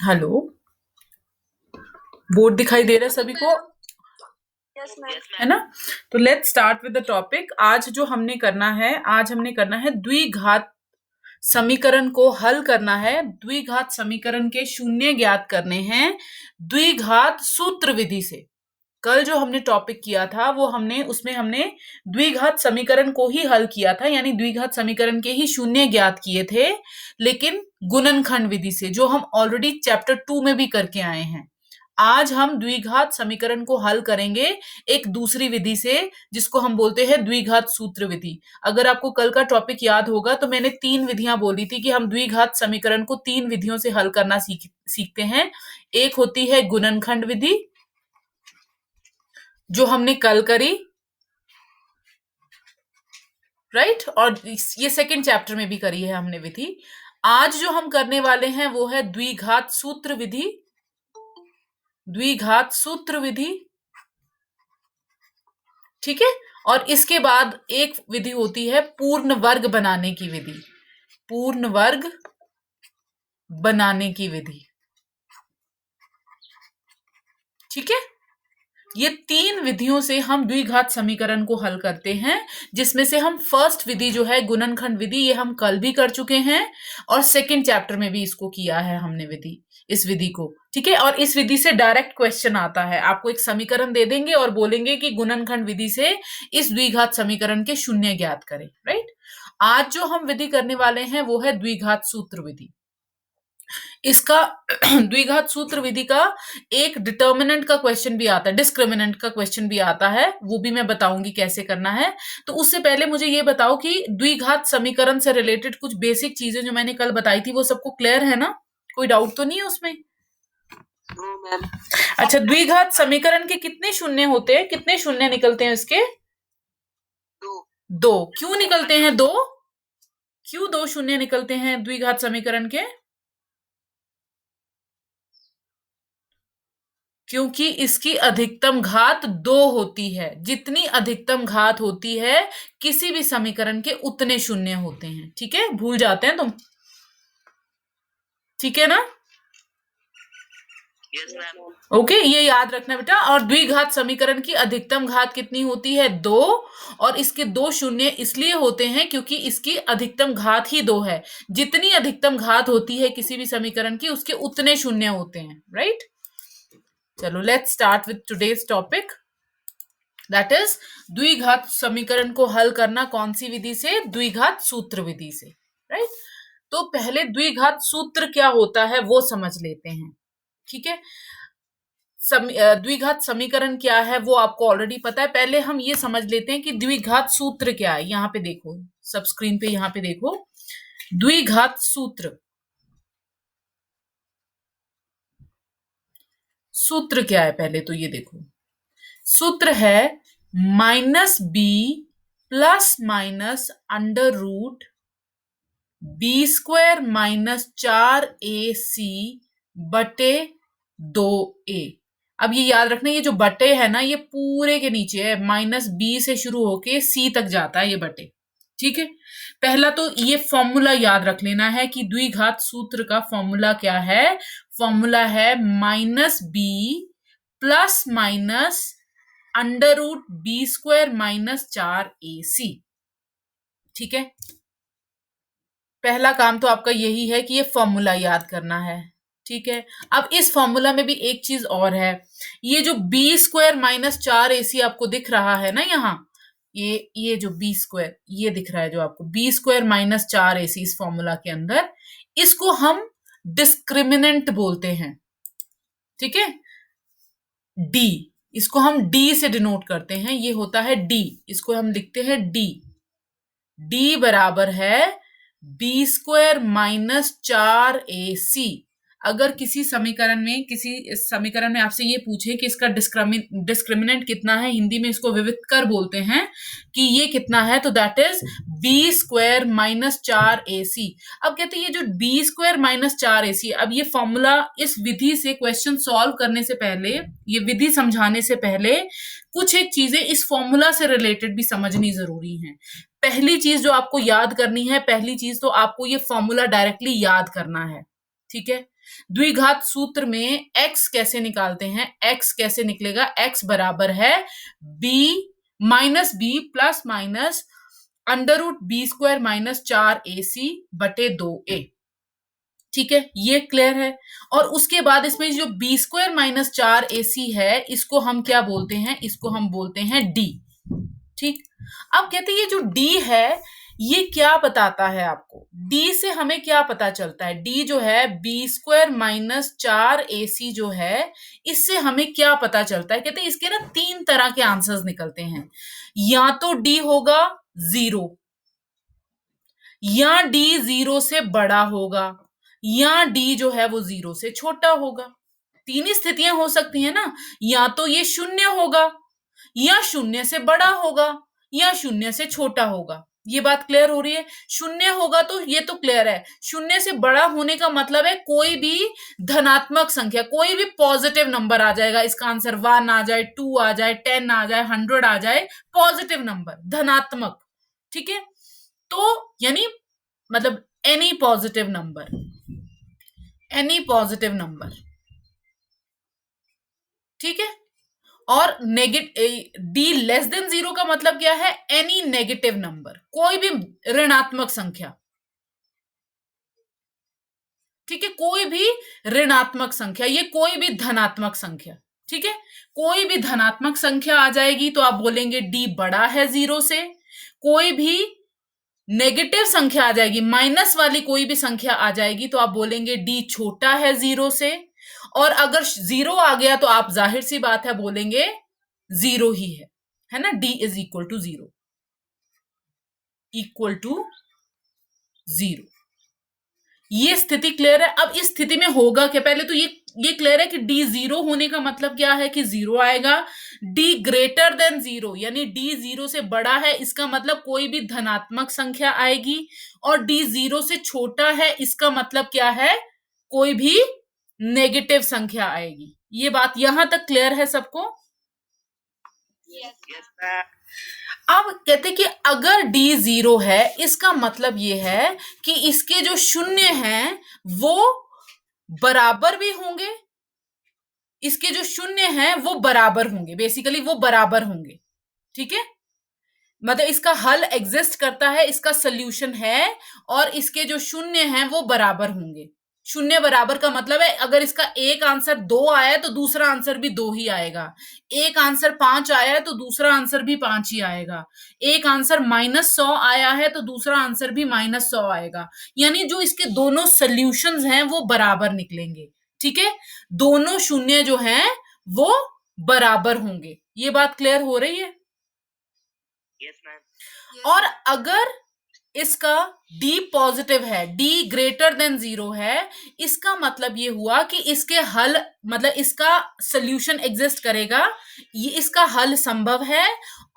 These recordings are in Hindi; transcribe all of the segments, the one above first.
हेलो, बोर्ड दिखाई दे रहा है सभी को? Yes ma'am. है ना? तो let's start with the topic. आज हमने करना है द्विघात समीकरण को हल करना है। द्विघात समीकरण के शून्य ज्ञात करने हैं द्विघात सूत्र विधि से। कल जो हमने टॉपिक किया था वो हमने द्विघात समीकरण को ही हल किया था, यानी द्विघात समीकरण के ही शून्य ज्ञात किए थे, लेकिन गुणनखंड विधि से, जो हम ऑलरेडी चैप्टर 2 में भी करके आए हैं। आज हम द्विघात समीकरण को हल करेंगे एक दूसरी विधि से, जिसको हम बोलते हैं द्विघात सूत्र विधि। अगर आपको कल का टॉपिक याद होगा तो मैंने 3 विधियां बोली थी कि हम द्विघात समीकरण को 3 विधियों से हल करना सीखते हैं। एक होती है गुणनखंड विधि, जो हमने कल करी, राइट, और ये सेकंड चैप्टर में भी करी है हमने विधि। आज जो हम करने वाले हैं वो है द्विघात सूत्र विधि। द्विघात सूत्र विधि, ठीक है। और इसके बाद एक विधि होती है पूर्ण वर्ग बनाने की विधि। पूर्ण वर्ग बनाने की विधि, ठीक है। ये 3 विधियों से हम द्विघात समीकरण को हल करते हैं, जिसमें से हम फर्स्ट विधि जो है गुणनखंड विधि, ये हम कल भी कर चुके हैं, और सेकंड चैप्टर में भी इसको किया है हमने इस विधि को, ठीक है। और इस विधि से डायरेक्ट क्वेश्चन आता है, आपको एक समीकरण दे देंगे और बोलेंगे कि गुणनखंड विधि से इस द्विघात समीकरण के शून्य ज्ञात करें, राइट। आज जो हम विधि करने वाले हैं वो है द्विघात सूत्र विधि। इसका द्विघात सूत्र विधि का एक डिटर्मिनेंट का क्वेश्चन भी आता है, डिस्क्रिमिनेंट का क्वेश्चन भी आता है, वो भी मैं बताऊंगी कैसे करना है। तो उससे पहले मुझे ये बताओ कि द्विघात समीकरण से रिलेटेड कुछ बेसिक चीजें जो मैंने कल बताई थी वो सबको क्लियर है ना? कोई डाउट तो नहीं है उसमें? अच्छा, द्विघात समीकरण के कितने शून्य होते हैं? कितने शून्य निकलते हैं इसके? 2। क्यों निकलते हैं 2? क्यों 2 शून्य निकलते हैं द्विघात समीकरण के? क्योंकि इसकी अधिकतम घात 2 होती है। जितनी अधिकतम घात होती है किसी भी समीकरण के, उतने शून्य होते हैं, ठीक है। भूल जाते हैं तुम, ठीक है ना? ओके, ये याद रखना बेटा। और द्विघात समीकरण की अधिकतम घात कितनी होती है? 2। और इसके 2 शून्य इसलिए होते हैं क्योंकि इसकी अधिकतम घात ही 2 है। जितनी अधिकतम घात होती है किसी भी समीकरण की, उसके उतने शून्य होते हैं, राइट। चलो, let's start with today's topic, that is द्विघात समीकरण को हल करना। कौन सी विधि से? द्विघात सूत्र विधि से, राइट। तो पहले द्विघात सूत्र क्या होता है वो समझ लेते हैं, ठीक है। द्विघात समीकरण क्या है वो आपको ऑलरेडी पता है। पहले हम ये समझ लेते हैं कि द्विघात सूत्र क्या है। यहां पे देखो, सब स्क्रीन पे यहां पे देखो, द्विघात सूत्र। सूत्र क्या है पहले तो ये देखो। सूत्र है -b plus minus under root b² - 4ac बटे 2a। अब ये याद रखना, ये जो बटे है ना, ये पूरे के नीचे है, -b से शुरू होके c तक जाता है ये बटे, ठीक है। पहला तो ये फॉर्मूला याद रख लेना है कि द्विघात सूत्र का फॉर्मूला क्या है। फॉर्मूला है -b plus minus under root b² - 4ac, ठीक है। पहला काम तो आपका यही है कि ये फॉर्मूला याद करना है, ठीक है। अब इस फॉर्मूला में भी एक चीज और है, ये जो b² - 4ac आपको दिख रहा है ना यहाँ, ये जो b² ये दिख रहा है जो आपको, b² - 4ac इस फॉर्मूला के अंदर, इसको हम डिस्क्रिमिनेंट बोलते हैं, ठीक है। d, इसको हम d से डिनोट करते हैं, ये होता है d, इसको हम लिखते हैं d। d बराबर है b² - 4ac। अगर किसी समीकरण में आपसे ये पूछे कि इसका डिस्क्रिमिनेंट कितना है, हिंदी में इसको विविक्तर बोलते हैं, कि ये कितना है, तो दैट इज b² - 4ac। अब कहते हैं ये जो b² - 4ac, अब ये फॉर्मूला, इस विधि से क्वेश्चन सॉल्व करने से पहले, ये विधि समझाने से पहले कुछ एक चीजें इस फॉर्मूला से रिलेटेड भी समझनी जरूरी है। पहली चीज जो आपको याद करनी है, पहली चीज तो आपको ये फॉर्मूला डायरेक्टली याद करना है, ठीक है। द्विघात सूत्र में x कैसे निकालते हैं? x कैसे निकलेगा? x बराबर है b minus B plus minus under root B square minus 4ac बटे 2a। ठीक है, ये क्लियर है। और उसके बाद इसमें जो बी स्क्वायर माइनस 4ac है, इसको हम क्या बोलते हैं? इसको हम बोलते हैं d। ठीक, अब कहते हैं ये जो d है ये क्या बताता है आपको? d से हमें क्या पता चलता है? d जो है बी स्क्वायर माइनस 4ac जो है, इससे हमें क्या पता चलता है? कहते हैं इसके ना 3 तरह के आंसर्स निकलते हैं। या तो d होगा 0, या d 0 से बड़ा होगा, या d जो है वो 0 से छोटा होगा। 3 ही स्थितियां हो सकती है ना। या तो ये 0 होगा, या 0 से बड़ा होगा, या 0 से छोटा होगा। ये बात क्लियर हो रही है? 0 होगा तो ये तो क्लियर है। 0 से बड़ा होने का मतलब है कोई भी धनात्मक संख्या, कोई भी पॉजिटिव नंबर आ जाएगा। इसका आंसर 1 आ जाए, 2 आ जाए, 10 आ जाए, 100 आ जाए, पॉजिटिव नंबर, धनात्मक। ठीक है, तो यानी मतलब any positive number, any positive number. ठीक है, और नेगेटिव डी लेस देन 0 का मतलब क्या है? एनी नेगेटिव नंबर, कोई भी ऋणात्मक संख्या। ठीक है, कोई भी ऋणात्मक संख्या, ये कोई भी धनात्मक संख्या। ठीक है, कोई भी धनात्मक संख्या आ जाएगी तो आप बोलेंगे डी बड़ा है 0 से। कोई भी नेगेटिव संख्या आ जाएगी, माइनस वाली कोई भी संख्या आ जाएगी तो आप बोलेंगे डी छोटा है 0 से। और अगर 0 आ गया तो आप जाहिर सी बात है बोलेंगे 0 ही है ना। D is equal to 0, equal to 0। ये स्थिति क्लियर है? अब इस स्थिति में होगा क्या? पहले तो ये क्लियर है कि डी 0 होने का मतलब क्या है कि 0 आएगा। डी ग्रेटर देन 0 यानी डी 0 से बड़ा है, इसका मतलब कोई भी धनात्मक संख्या आएगी। और डी 0 से छोटा है, इसका मतलब क्या है? कोई भी नेगेटिव संख्या आएगी। ये बात यहां तक क्लियर है सबको? अब कहते कि अगर d 0 है, इसका मतलब ये है कि इसके जो शून्य हैं वो बराबर भी होंगे। इसके जो शून्य हैं वो बराबर होंगे, बेसिकली वो बराबर होंगे। ठीक है, मतलब इसका हल एग्जिस्ट करता है, इसका सोल्यूशन है, और इसके जो शून्य हैं वो बराबर होंगे। शून्य बराबर का मतलब है अगर इसका एक आंसर 2 आया है तो दूसरा आंसर भी 2 ही आएगा। एक आंसर 5 आया है तो दूसरा आंसर भी 5 ही आएगा। एक आंसर -100 आया है तो दूसरा आंसर भी -100 आएगा। यानी जो इसके दोनों सोल्यूशंस हैं वो बराबर निकलेंगे। ठीक है, दोनों शून्य जो हैं वो बराबर होंगे। ये बात क्लियर हो रही है? Yes ma'am. और अगर इसका d पॉजिटिव है, d ग्रेटर देन 0 है, इसका मतलब ये हुआ कि इसके हल मतलब इसका सोल्यूशन एग्जिस्ट करेगा, ये इसका हल संभव है।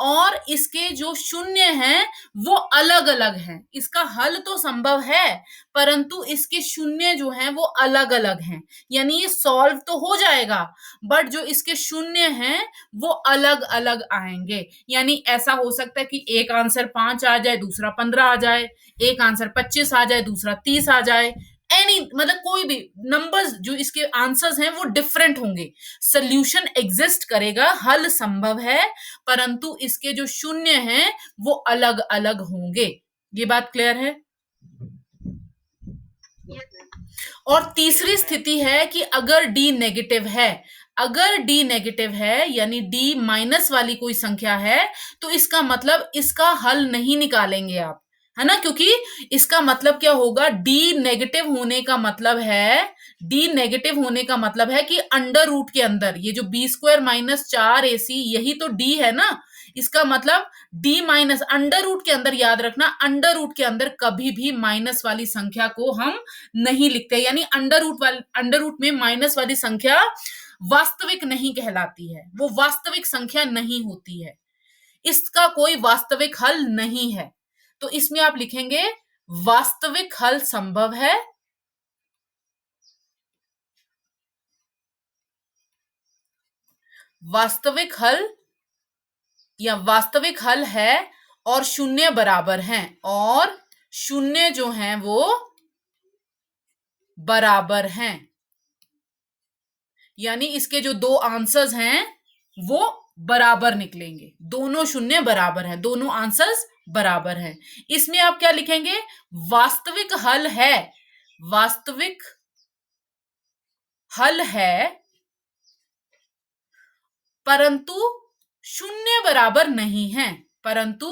और इसके जो शून्य हैं वो अलग अलग हैं। इसका हल तो संभव है परंतु इसके शून्य जो हैं वो अलग अलग हैं। यानी ये सॉल्व तो हो जाएगा बट जो इसके शून्य हैं वो अलग अलग आएंगे। यानी ऐसा हो सकता है कि एक आंसर 5 आ जाए, दूसरा 15 आ जाए, एक आंसर 25 आ जाए, दूसरा 30 आ जाए। एनी मतलब कोई भी नंबर्स जो इसके आंसर्स हैं वो डिफरेंट होंगे। सोल्यूशन एग्जिस्ट करेगा, हल संभव है, परंतु इसके जो शून्य हैं वो अलग अलग होंगे। ये बात क्लियर है? और तीसरी स्थिति है कि अगर d नेगेटिव है, अगर d नेगेटिव है यानी d माइनस वाली कोई संख्या है तो इसका मतलब इसका हल नहीं निकालेंगे आप, है ना। क्योंकि इसका मतलब क्या होगा? d नेगेटिव होने का मतलब है, d नेगेटिव होने का मतलब है कि अंडर रूट के अंदर ये जो बी स्क्वायर माइनस 4ac यही तो d है ना। इसका मतलब d माइनस अंडर रूट के अंदर, याद रखना अंडर रूट के अंदर कभी भी माइनस वाली संख्या को हम नहीं लिखते। यानी अंडर रूट में माइनस वाली संख्या वास्तविक नहीं कहलाती है, वो वास्तविक संख्या नहीं होती है, इसका कोई वास्तविक हल नहीं है। तो इसमें आप लिखेंगे वास्तविक हल संभव है, वास्तविक हल या वास्तविक हल है और शून्य बराबर हैं, और शून्य जो हैं वो बराबर हैं। यानी इसके जो दो आंसर्स हैं वो बराबर निकलेंगे, दोनों शून्य बराबर हैं, दोनों आंसर्स बराबर हैं। इसमें आप क्या लिखेंगे, वास्तविक हल है, वास्तविक हल है परंतु शून्य बराबर नहीं है, परंतु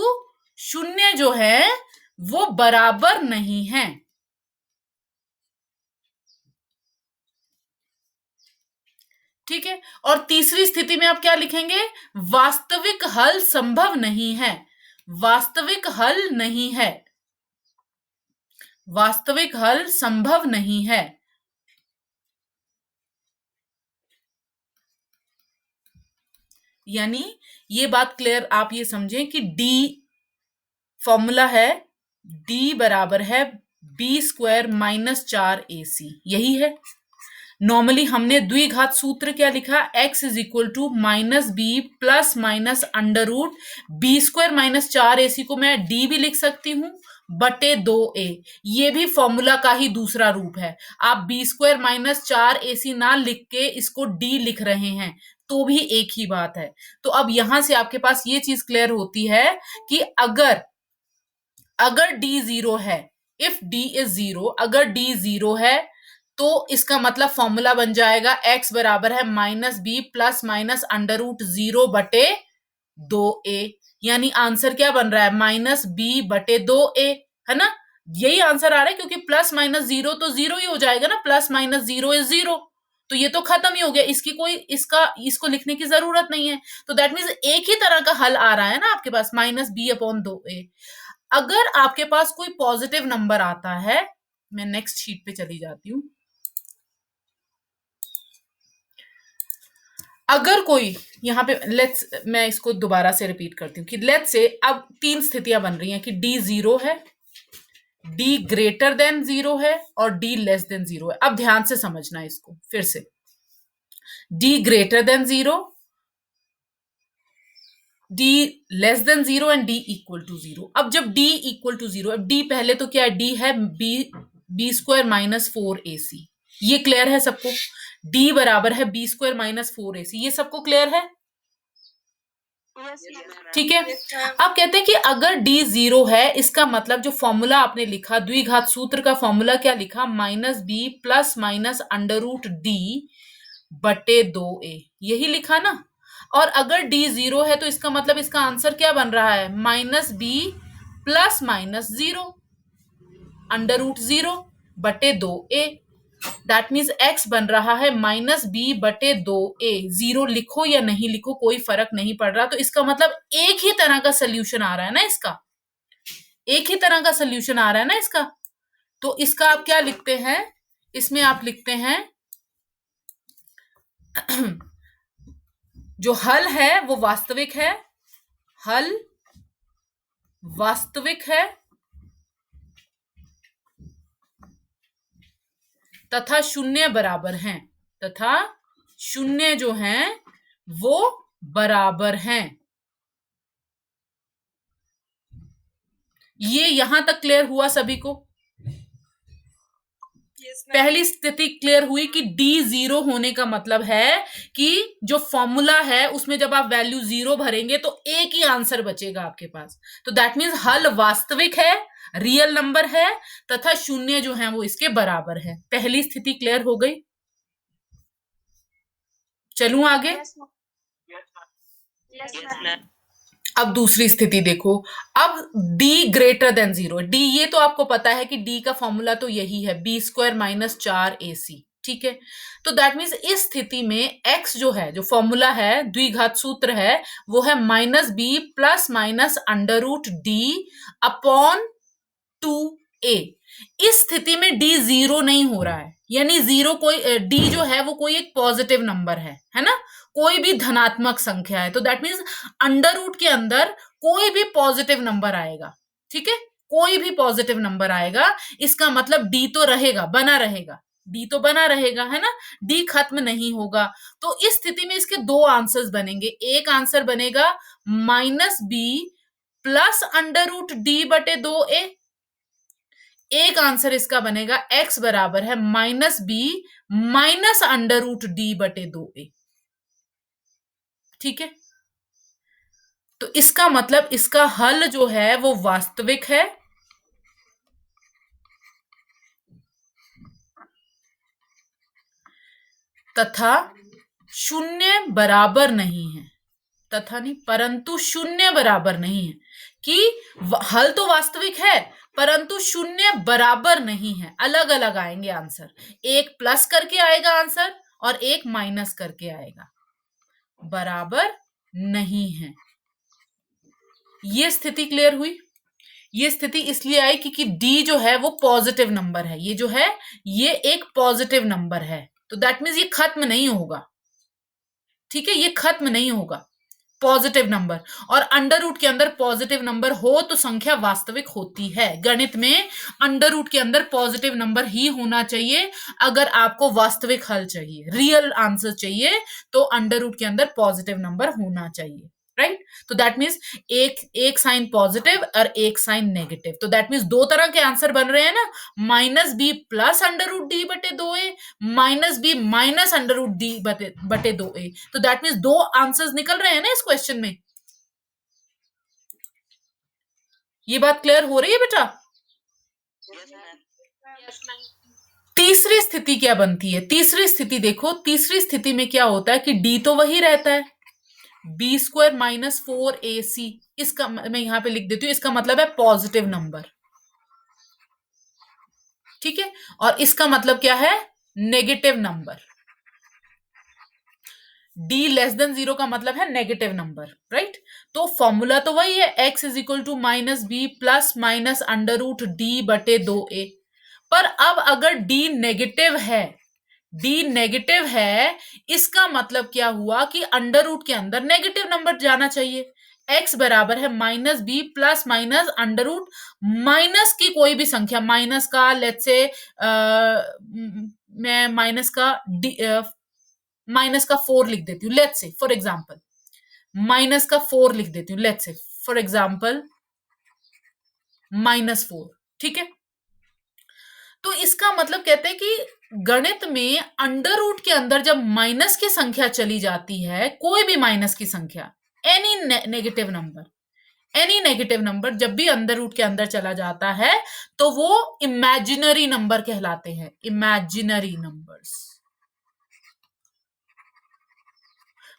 शून्य जो है वो बराबर नहीं है। ठीक है। और तीसरी स्थिति में आप क्या लिखेंगे, वास्तविक हल संभव नहीं है, वास्तविक हल नहीं है, वास्तविक हल संभव नहीं है। यानी ये बात क्लियर, आप ये समझें कि डी फॉर्मूला है, डी बराबर है b² - 4ac, यही है। नॉर्मली हमने द्विघात सूत्र क्या लिखा, x is equal to -b plus minus under root b² - 4ac को मैं d भी लिख सकती हूं बटे 2a, ये भी फॉर्मूला का ही दूसरा रूप है। आप b² - 4ac ना लिख के इसको d लिख रहे हैं तो भी एक ही बात है। तो अब यहां से आपके पास ये चीज क्लियर होती है कि अगर d 0 है, इफ d इज 0, अगर d 0 है तो इसका मतलब फॉर्मूला बन जाएगा x बराबर है -b plus minus under root 0 बटे 2a, यानी आंसर क्या बन रहा है, -b बटे 2a, है ना। यही आंसर आ रहा है क्योंकि प्लस माइनस 0 तो 0 ही हो जाएगा ना, प्लस माइनस 0 इज 0, तो ये तो खत्म ही हो गया, इसकी कोई इसको लिखने की जरूरत नहीं है। तो दैट मीन्स एक ही तरह का हल आ रहा है ना आपके पास, -b/2a। अगर आपके पास कोई पॉजिटिव नंबर आता है, मैं नेक्स्ट शीट पे चली जाती हूं, अगर कोई यहां पे मैं इसको दोबारा से रिपीट करती हूँ कि लेट्स से अब तीन स्थितियां बन रही हैं कि d 0 है, d ग्रेटर देन 0 है और d लेस देन 0 है। अब ध्यान से समझना इसको फिर से, d greater than 0, d less than 0 and d equal to 0। अब जब d इक्वल टू 0, अब d पहले तो क्या है, d है b² - 4ac, ये क्लियर है सबको, d बराबर है b² - 4ac, ये सबको क्लियर है। ठीक है। अब कहते हैं कि अगर d 0 है, इसका मतलब जो फॉर्मूला आपने लिखा, द्विघात सूत्र का फॉर्मूला क्या लिखा, -b plus minus under root d बटे 2a, यही लिखा ना। और अगर d 0 है तो इसका मतलब इसका आंसर क्या बन रहा है, -b plus minus 0 under root 0 बटे 2a, दैट मीन्स x बन रहा है -b बटे 2a। 0 लिखो या नहीं लिखो कोई फर्क नहीं पड़ रहा, तो इसका मतलब एक ही तरह का सोल्यूशन आ रहा है ना, इसका एक ही तरह का सोल्यूशन आ रहा है ना इसका। तो इसका आप क्या लिखते हैं, इसमें आप लिखते हैं जो हल है वो वास्तविक है, हल वास्तविक है तथा शून्य बराबर हैं, तथा शून्य जो हैं वो बराबर हैं। ये यहां तक क्लियर हुआ सभी को। पहली स्थिति क्लियर हुई कि d 0 होने का मतलब है कि जो फॉर्मूला है उसमें जब आप वैल्यू 0 भरेंगे तो एक ही आंसर बचेगा आपके पास, तो दैट मीन्स हल वास्तविक है, रियल नंबर है तथा शून्य जो है वो इसके बराबर है। पहली स्थिति क्लियर हो गई। चलूं आगे। अब दूसरी स्थिति देखो, अब d ग्रेटर देन 0, d ये तो आपको पता है कि d का फॉर्मूला तो यही है b² - 4ac, ठीक है। तो दैट मीन्स इस स्थिति में x जो है, जो फॉर्मूला है, द्विघात सूत्र है, वो है -b plus minus under root d upon 2a। इस स्थिति में d 0 नहीं हो रहा है, यानी 0 कोई d जो है वो कोई एक पॉजिटिव नंबर है ना, कोई भी धनात्मक संख्या है, तो दैट मीन्स अंडर रूट के अंदर कोई भी पॉजिटिव नंबर आएगा, ठीक है, कोई भी पॉजिटिव नंबर आएगा, इसका मतलब d तो रहेगा, बना रहेगा, d तो बना रहेगा, है ना, d खत्म नहीं होगा। तो इस स्थिति में इसके दो आंसर्स बनेंगे, एक आंसर बनेगा -b plus under root d बटे 2a, एक आंसर इसका बनेगा x बराबर है -b माइनस √d/2a। ठीक है, तो इसका मतलब इसका हल जो है वो वास्तविक है तथा शून्य बराबर नहीं है। तथा नहीं, परंतु शून्य बराबर नहीं है, कि हल तो वास्तविक है परंतु शून्य बराबर नहीं है। अलग अलग आएंगे आंसर, एक प्लस करके आएगा आंसर और एक माइनस करके आएगा, बराबर नहीं है। ये स्थिति क्लियर हुई? ये स्थिति इसलिए आई क्योंकि डी जो है वो पॉजिटिव नंबर है। ये जो है ये एक पॉजिटिव नंबर है, तो दैट मीन्स ये खत्म नहीं होगा। ठीक है, ये खत्म नहीं होगा, पॉजिटिव नंबर। और अंडर रूट के अंदर पॉजिटिव नंबर हो तो संख्या वास्तविक होती है। गणित में अंडर रूट के अंदर पॉजिटिव नंबर ही होना चाहिए। अगर आपको वास्तविक हल चाहिए, रियल आंसर चाहिए, तो अंडर रूट के अंदर पॉजिटिव नंबर होना चाहिए। राइट, तो दैट मीन्स एक साइन पॉजिटिव और एक साइन नेगेटिव, तो दैट मीन्स दो तरह के आंसर बन रहे हैं ना, -b plus √d/2a, -b minus √d/2a। तो दैट मीन्स दो आंसर्स निकल रहे हैं ना इस क्वेश्चन में। ये बात क्लियर हो रही है बेटा? तीसरी स्थिति क्या बनती है? तीसरी स्थिति देखो, तीसरी स्थिति में क्या होता है कि d तो वही रहता है, b² - 4ac। इसका मैं यहां पे लिख देती हूँ, इसका मतलब है पॉजिटिव नंबर। ठीक है, और इसका मतलब क्या है? Negative number. d <0 का मतलब है नेगेटिव नंबर। राइट, तो फॉर्मूला तो वही है, x = -b plus minus √d/2a। पर अब अगर d नेगेटिव है, d नेगेटिव है, इसका मतलब क्या हुआ कि अंडर रूट के अंदर नेगेटिव नंबर जाना चाहिए। x बराबर है -b plus minus under root minus की कोई भी संख्या, माइनस का लेट्स से मैं माइनस का 4 लिख देती हूँ, let's say for example minus का 4 लिख देती हूँ, लेट्स से फॉर एग्जांपल -4। ठीक है, तो इसका मतलब कहते हैं कि गणित में अंडर रूट के अंदर जब माइनस की संख्या चली जाती है, कोई भी माइनस की संख्या, एनी नेगेटिव नंबर जब भी अंडर रूट के अंदर चला जाता है तो वो इमेजिनरी नंबर कहलाते हैं। इमेजिनरी नंबर्स,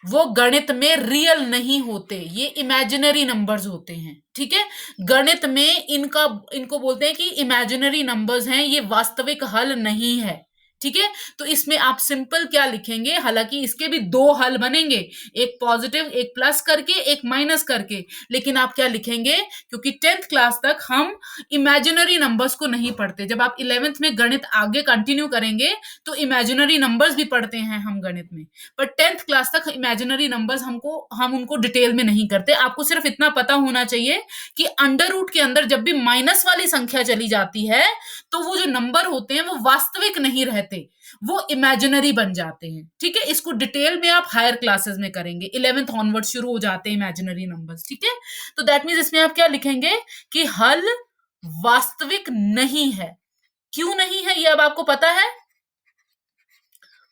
वो गणित में रियल नहीं होते, ये इमेजिनरी नंबर्स होते हैं। ठीक है, गणित में इनको बोलते हैं कि इमेजिनरी नंबर्स हैं, ये वास्तविक हल नहीं है। ठीक है, तो इसमें आप सिंपल क्या लिखेंगे, हालांकि इसके भी दो हल बनेंगे, एक पॉजिटिव, एक प्लस करके, एक माइनस करके, लेकिन आप क्या लिखेंगे, क्योंकि 10th क्लास तक हम इमेजिनरी नंबर्स को नहीं पढ़ते। जब आप 11th में गणित आगे कंटिन्यू करेंगे तो इमेजिनरी नंबर्स भी पढ़ते हैं हम गणित में, पर 10th क्लास तक इमेजिनरी नंबर्स हम उनको डिटेल में नहीं करते। आपको सिर्फ इतना पता होना चाहिए कि अंडर रूट के अंदर जब भी माइनस वाली संख्या चली जाती है तो वो जो नंबर होते हैं वो वास्तविक नहीं रहते, वो इमेजिनरी बन जाते हैं। ठीक है, इसको डिटेल में आप हायर क्लासेस में करेंगे, 11th ऑनवर्ड शुरू हो जाते हैं इमेजिनरी नंबर्स। ठीक है, तो दैट मीन्स इसमें आप क्या लिखेंगे कि हल वास्तविक नहीं है। क्यों नहीं है ये अब आपको पता है,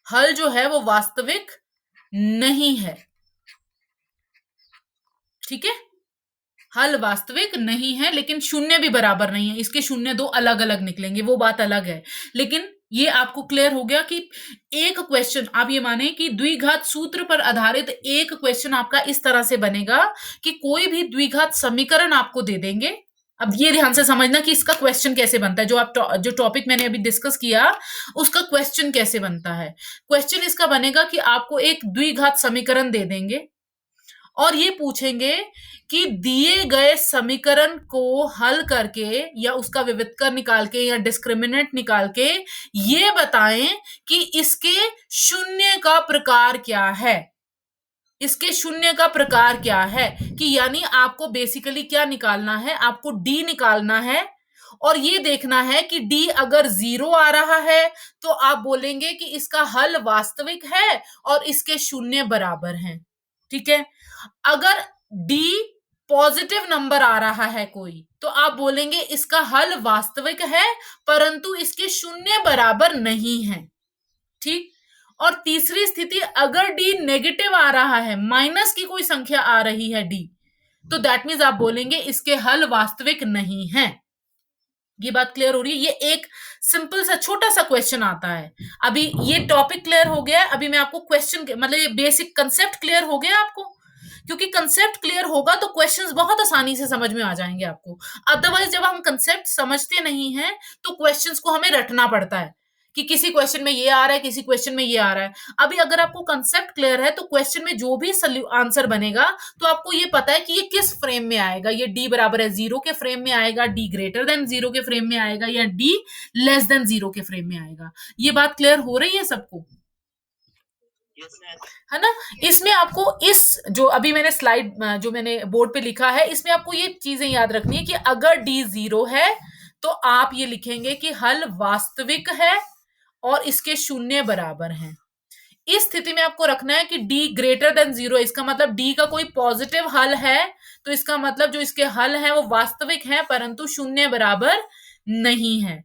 हल जो है वो वास्तविक नहीं है। ठीक है, हल वास्तविक नहीं है, लेकिन शून्य भी बराबर नहीं है, इसके शून्य दो अलग अलग निकलेंगे, वो बात अलग है। लेकिन ये आपको क्लियर हो गया कि एक क्वेश्चन आप ये माने कि द्विघात सूत्र पर आधारित एक क्वेश्चन आपका इस तरह से बनेगा कि कोई भी द्विघात समीकरण आपको दे देंगे। अब ये ध्यान से समझना कि इसका क्वेश्चन कैसे बनता है, जो टॉपिक मैंने अभी डिस्कस किया उसका क्वेश्चन कैसे बनता है। क्वेश्चन इसका बनेगा कि आपको एक द्विघात समीकरण दे देंगे और ये पूछेंगे कि दिए गए समीकरण को हल करके या उसका विविधकर निकाल के या डिस्क्रिमिनेंट निकाल के ये बताएं कि इसके शून्य का प्रकार क्या है। इसके शून्य का प्रकार क्या है, कि यानी आपको बेसिकली क्या निकालना है, आपको डी निकालना है और ये देखना है कि डी अगर 0 आ रहा है तो आप बोलेंगे कि इसका हल वास्तविक है और इसके शून्य बराबर हैं। ठीक है, अगर d पॉजिटिव नंबर आ रहा है कोई, तो आप बोलेंगे इसका हल वास्तविक है परंतु इसके शून्य बराबर नहीं है। ठीक। और तीसरी स्थिति, अगर डी नेगेटिव आ रहा है, माइनस की कोई संख्या आ रही है डी, तो दैट मीन्स आप बोलेंगे इसके हल वास्तविक नहीं है। ये बात क्लियर हो रही है? ये एक सिंपल सा छोटा सा क्वेश्चन आता है। अभी ये टॉपिक क्लियर हो गया है, अभी मैं आपको क्वेश्चन मतलब ये बेसिक कंसेप्ट क्लियर हो गया आपको, क्योंकि कंसेप्ट क्लियर होगा तो क्वेश्चंस बहुत आसानी से समझ में आ जाएंगे आपको। अदरवाइज जब हम कंसेप्ट समझते नहीं हैं तो क्वेश्चंस को हमें रटना पड़ता है कि किसी क्वेश्चन में ये आ रहा है, किसी क्वेश्चन में ये आ रहा है। अभी अगर आपको कंसेप्ट क्लियर है तो क्वेश्चन में जो भी आंसर बनेगा तो आपको ये पता है कि ये किस फ्रेम में आएगा। ये डी बराबर है 0 के फ्रेम में आएगा, डी ग्रेटर देन 0 के फ्रेम में आएगा, या डी लेस देन 0 के फ्रेम में आएगा। ये बात क्लियर हो रही है सबको? है ना? इसमें आपको इस जो अभी मैंने स्लाइड जो मैंने बोर्ड पे लिखा है, इसमें आपको ये चीजें याद रखनी है कि अगर डी 0 है तो आप ये लिखेंगे कि हल वास्तविक है और इसके शून्य बराबर हैं। इस स्थिति में आपको रखना है कि डी ग्रेटर देन 0, इसका मतलब डी का कोई पॉजिटिव हल है, तो इसका मतलब जो इसके हल है वो वास्तविक है परंतु शून्य बराबर नहीं है।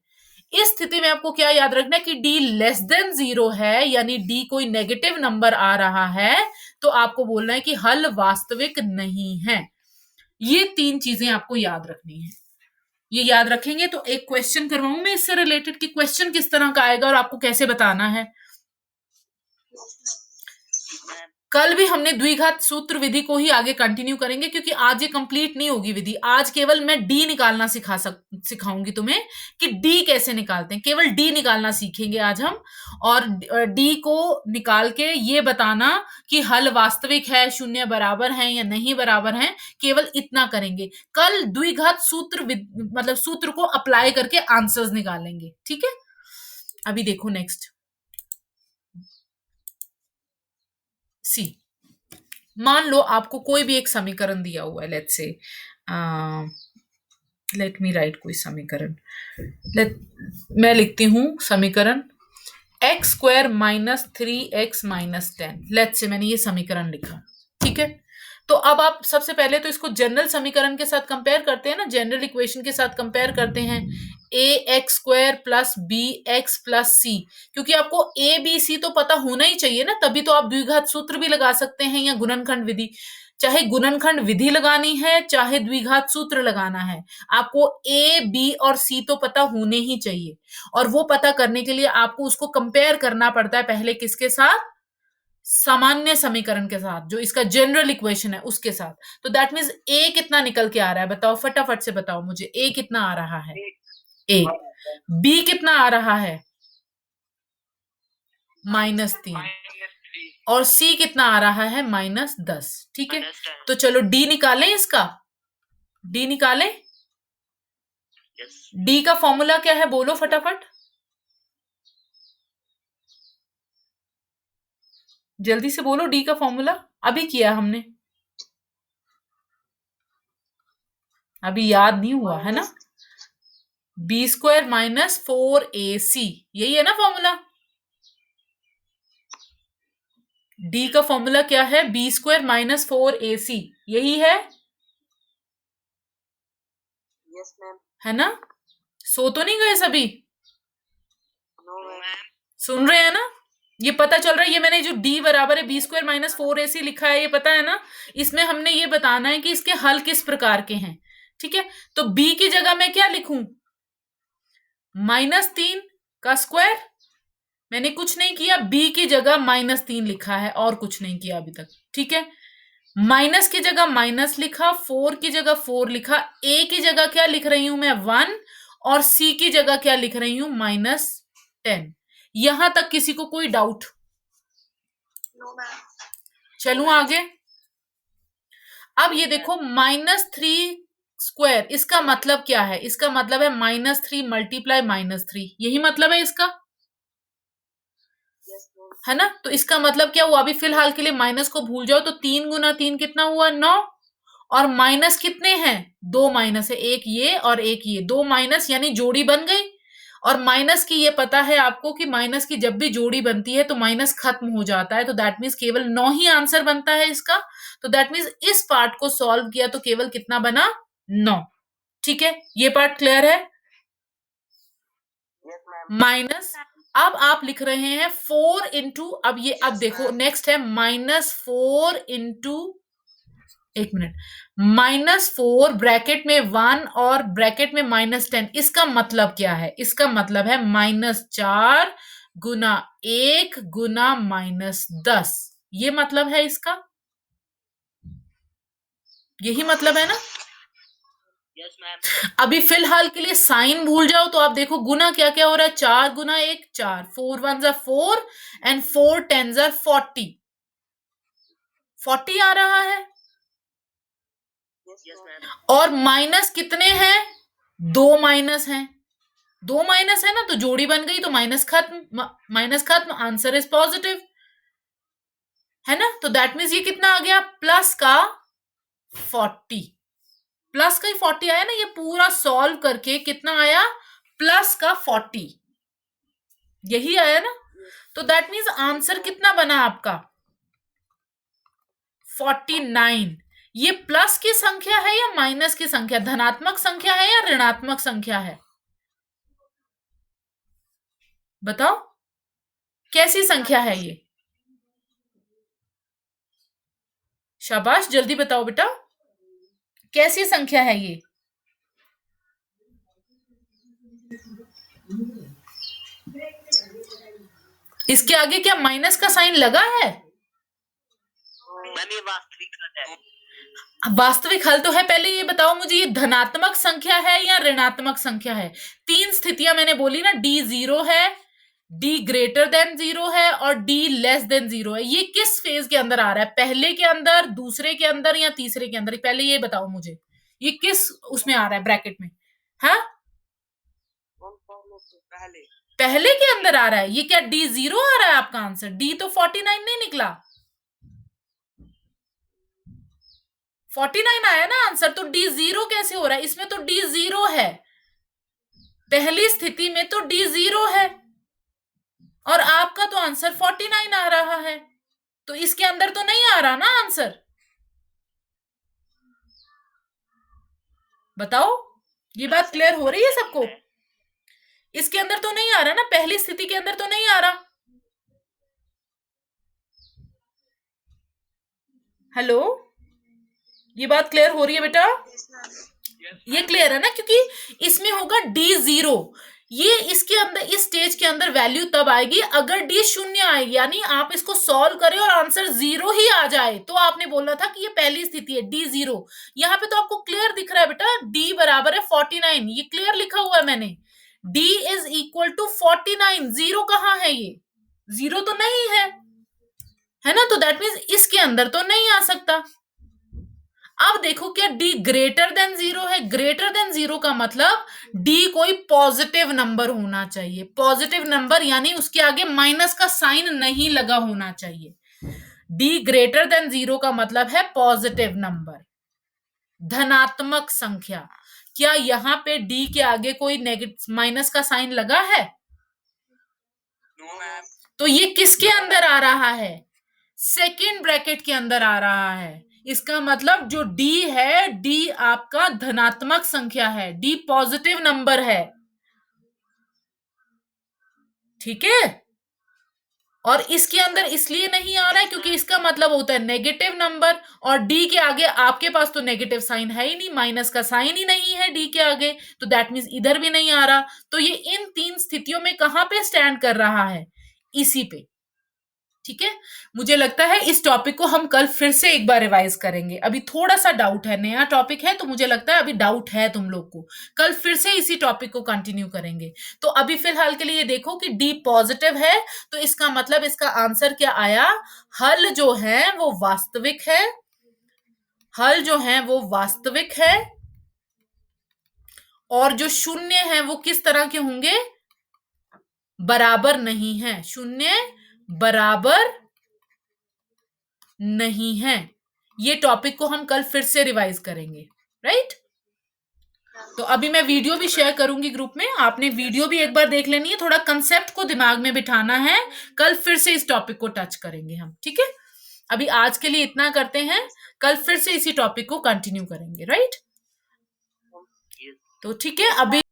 इस स्थिति में आपको क्या याद रखना है कि डी लेस देन 0 है, यानी डी कोई नेगेटिव नंबर आ रहा है, तो आपको बोलना है कि हल वास्तविक नहीं है। ये 3 चीजें आपको याद रखनी है। ये याद रखेंगे तो एक क्वेश्चन करवाऊं मैं इससे रिलेटेड कि क्वेश्चन किस तरह का आएगा और आपको कैसे बताना है। कल भी हमने द्विघात सूत्र विधि को ही आगे कंटिन्यू करेंगे, क्योंकि आज ये कंप्लीट नहीं होगी विधि। आज केवल मैं डी निकालना सिखाऊंगी तुम्हें कि डी कैसे निकालते हैं। केवल डी निकालना सीखेंगे आज हम, और डी को निकाल के ये बताना कि हल वास्तविक है, शून्य बराबर है या नहीं बराबर है, केवल इतना करेंगे। कल द्विघात सूत्र मतलब सूत्र को अप्लाई करके आंसर्स निकालेंगे। ठीक है? अभी देखो नेक्स्ट सी। मान लो आपको कोई भी एक समीकरण दिया हुआ है, let's say let me right कोई समीकरण। मैं लिखती हूं समीकरण x square minus 3x minus 10। Let's say मैंने ये समीकरण लिखा। ठीक है? तो अब आप सबसे पहले तो इसको जनरल समीकरण के साथ कंपेयर करते हैं ना, जनरल इक्वेशन के साथ कंपेयर करते हैं। A x square plus b x plus c, क्योंकि आपको ए बी सी तो पता होना ही चाहिए ना, तभी तो आप द्विघात सूत्र भी लगा सकते हैं या गुणनखंड विधि। चाहे गुणनखंड विधि लगानी है चाहे द्विघात सूत्र लगाना है, आपको ए बी और सी तो पता होने ही चाहिए। और वो पता करने के लिए आपको उसको कंपेयर करना पड़ता है पहले किसके साथ? सामान्य समीकरण के साथ, जो इसका जनरल इक्वेशन है उसके साथ। तो दैट मीन्स ए कितना निकल के आ रहा है, बताओ फटाफट से बताओ मुझे। ए कितना आ रहा है? ए। बी कितना आ रहा है? -3। और सी कितना आ रहा है? -10। ठीक है? तो चलो डी निकालें इसका। डी निकालें। डी का फॉर्मूला क्या है बोलो फटाफट, जल्दी से बोलो। डी का फॉर्मूला अभी किया हमने, अभी याद नहीं हुआ है ना? बी स्क्वायर माइनस 4ac, यही है ना फॉर्मूला? डी का फॉर्मूला क्या है? बी स्क्वायर माइनस 4ac, यही है? Yes ma'am. है ना? सो तो नहीं गए सभी? No ma'am. सुन रहे हैं ना? ये पता चल रहा है, ये मैंने जो d बराबर है बी स्क्वायर माइनस 4ac लिखा है, ये पता है ना? इसमें हमने ये बताना है कि इसके हल किस प्रकार के हैं। ठीक है? तो b की जगह मैं क्या लिखूं? -3 का स्क्वायर। मैंने कुछ नहीं किया, b की जगह -3 लिखा है और कुछ नहीं किया अभी तक। ठीक है? माइनस की जगह माइनस लिखा, 4 की जगह 4 लिखा, a की जगह क्या लिख रही हूं मैं? 1, और c की जगह क्या लिख रही हूं? -10। यहां तक किसी को कोई डाउट? No ma'am. चलूं आगे। अब ये देखो -3 स्क्वायर, इसका मतलब क्या है? इसका मतलब है -3 मल्टीप्लाई -3, यही मतलब है इसका, है ना? तो इसका मतलब क्या हुआ? अभी फिलहाल के लिए माइनस को भूल जाओ, तो 3 गुना 3 कितना हुआ? 9। और माइनस कितने हैं? 2 माइनस है, एक ये और एक ये, 2 माइनस यानी जोड़ी बन गई। और माइनस की ये पता है आपको कि माइनस की जब भी जोड़ी बनती है तो माइनस खत्म हो जाता है, तो दैट मीन्स केवल 9 ही आंसर बनता है इसका। तो दैट मीन्स इस पार्ट को सॉल्व किया तो केवल कितना बना, 9। ठीक है, ये पार्ट क्लियर है। माइनस, अब आप लिख रहे हैं 4 इंटू, अब ये अब देखो नेक्स्ट है -4 इंटू, एक मिनट, -4 ब्रैकेट में 1 और ब्रैकेट में -10, इसका मतलब क्या है, इसका मतलब है -4 गुना 1 गुना -10, ये मतलब है इसका, यही मतलब है ना। Yes ma'am. अभी फिलहाल के लिए साइन भूल जाओ, तो आप देखो गुना क्या क्या हो रहा है, 4 गुना 1 4, 4 1 जा 4 एंड 4 10 जा 40, 40 आ रहा है। Yes ma'am. और माइनस कितने हैं, 2 माइनस हैं, 2 माइनस है ना, तो जोड़ी बन गई, तो माइनस खत्म, माइनस खत्म, आंसर इज पॉजिटिव, है ना। तो दैट मीन्स ये कितना आ गया, प्लस का 40, प्लस का ही 40 आया ना, ये पूरा सॉल्व करके कितना आया, प्लस का 40, यही आया ना। तो दैट मीन्स आंसर कितना बना आपका, 49। ये प्लस की संख्या है या माइनस की संख्या, धनात्मक संख्या है या ऋणात्मक संख्या है, बताओ कैसी संख्या है ये, शाबाश, जल्दी बताओ बेटा, कैसी संख्या है ये। इसके आगे क्या माइनस का साइन लगा है, वास्तविक है। वास्तविक हल तो है। पहले ये बताओ मुझे, ये धनात्मक संख्या है या ऋणात्मक संख्या है। तीन स्थितियां मैंने बोली ना, डी 0 है, डी ग्रेटर देन 0 है और डी लेस देन 0 है। ये किस फेज के अंदर आ रहा है, पहले के अंदर, दूसरे के अंदर या तीसरे के अंदर, पहले ये बताओ मुझे, ये किस उसमें आ रहा है ब्रैकेट में, हाँ पहले पहले के अंदर आ रहा है। ये क्या डी 0 आ रहा है आपका आंसर, डी तो 49 नहीं निकला, 49 आया ना आंसर, तो डी 0 कैसे हो रहा है, इसमें तो डी 0 है, पहली स्थिति में तो डी 0 है और आपका तो आंसर 49 आ रहा है, तो इसके अंदर तो नहीं आ रहा ना आंसर, बताओ, ये बात क्लियर हो रही है सबको, इसके अंदर तो नहीं आ रहा ना, पहली स्थिति के अंदर तो नहीं आ रहा। हेलो, ये बात क्लियर हो रही है बेटा, ये क्लियर है ना, क्योंकि इसमें होगा डी 0, ये इसके अंदर, इस स्टेज के अंदर वैल्यू तब आएगी अगर डी 0 आएगी, यानी आप इसको सॉल्व करें और आंसर 0 ही आ जाए, तो आपने बोलना था कि ये पहली स्थिति है डी 0। यहाँ पे तो आपको क्लियर दिख रहा है बेटा, डी बराबर है 49, ये क्लियर लिखा हुआ है मैंने, डी इज इक्वल टू 49, 0 कहाँ है, ये 0 तो नहीं है ना, तो दैट मीन्स इसके अंदर तो नहीं आ सकता। अब देखो क्या डी ग्रेटर देन 0 है, ग्रेटर देन 0 का मतलब डी कोई पॉजिटिव नंबर होना चाहिए, पॉजिटिव नंबर यानी उसके आगे माइनस का साइन नहीं लगा होना चाहिए। डी ग्रेटर देन 0 का मतलब है पॉजिटिव नंबर, धनात्मक संख्या। क्या यहां पे डी के आगे कोई नेगेटिव माइनस का साइन लगा है, नो मैम। तो ये किसके अंदर आ रहा है, सेकेंड ब्रैकेट के अंदर आ रहा है। इसका मतलब जो डी है, डी आपका धनात्मक संख्या है, डी पॉजिटिव नंबर है, ठीक है। और इसके अंदर इसलिए नहीं आ रहा है क्योंकि इसका मतलब होता है नेगेटिव नंबर, और डी के आगे आपके पास तो नेगेटिव साइन है ही नहीं, माइनस का साइन ही नहीं है डी के आगे, तो दैट मीन्स इधर भी नहीं आ रहा। तो ये इन तीन स्थितियों में कहां पे स्टैंड कर रहा है, इसी पे, ठीक है। मुझे लगता है इस टॉपिक को हम कल फिर से एक बार रिवाइज करेंगे, अभी थोड़ा सा डाउट है, नया टॉपिक है तो मुझे लगता है अभी डाउट है तुम लोग को, कल फिर से इसी टॉपिक को कंटिन्यू करेंगे। तो अभी फिलहाल के लिए देखो कि डी पॉजिटिव है, तो इसका मतलब इसका आंसर क्या आया, हल जो है वो वास्तविक है, हल जो है वो वास्तविक है, और जो शून्य है वो किस तरह के होंगे, बराबर नहीं है, शून्य बराबर नहीं है। ये टॉपिक को हम कल फिर से रिवाइज करेंगे, राइट। तो अभी मैं वीडियो भी शेयर करूंगी ग्रुप में, आपने वीडियो भी एक बार देख लेनी है, थोड़ा कंसेप्ट को दिमाग में बिठाना है। कल फिर से इस टॉपिक को टच करेंगे हम, ठीक है? अभी आज के लिए इतना करते हैं, कल फिर से इसी टॉपिक को कंटिन्यू करेंगे, राइट? Yes. तो ठीक है, अभी